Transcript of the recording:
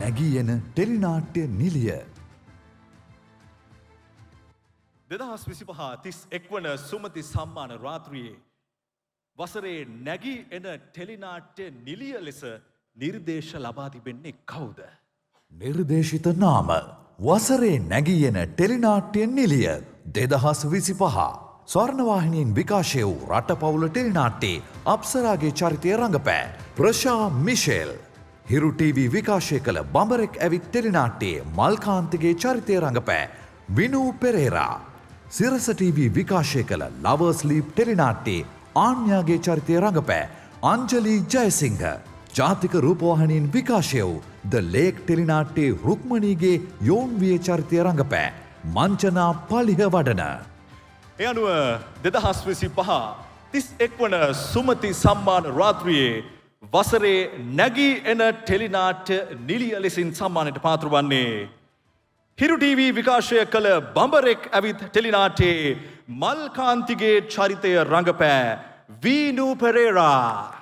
නැගී එන ටෙලිනාට්‍ය නිලිය 2025 වන සුමති සම්මාන රාත්‍රියේ වසරේ නැගී එන ටෙලිනාට්‍ය නිලිය ලෙස නිර්දේශ ලබා තිබෙන්නේ කවුද? නිර්දේශිත නාම වසරේ නැගී එන ටෙලිනාට්‍ය නිලිය 2025 ස්වර්ණවාහිනියෙන් විකාශය වූ රටපවුල ටෙලිනාට්‍යයේ අප්සරාගේ චරිතය රඟපෑ ප්‍රශා මිෂෙල්. හිරු ටීවී විකාශය කළ බඹරෙක් ඇවිත් ටෙලිනාට්‍යයේ මල්කාන්තිගේ චරිතය රඟපෑ විනූ පෙරේරා. සිරස ටීවී විකාශය කළ ලවර්ස් ලීප් ටෙලිනාට්‍යයේ ආන්‍යාගේ චරිතය රඟපෑ අංජලි ජයසිංහ. ජාතික රූපවාහිනියෙන් විකාශය වූ ද ලේක් ටෙලිනාට්‍යයේ රුක්මනීගේ යෝන්විය චරිතය රඟපෑ මංචනා පලිහ වඩන. ඒ අනුව 2025 වන සුමති සම්මාන රාත්‍රියේ වසරේ නැගී එන ටෙලිනාට්‍ය නිලිය ලෙසින් සම්මානයට පාත්‍ර වන්නේ හිරු ටීවී විකාශය කළ බඹරෙක් ඇවිත් ටෙලිනාට්‍යයේ මල්කාන්තිගේ චරිතය රඟපෑ වීනු පෙරේරා.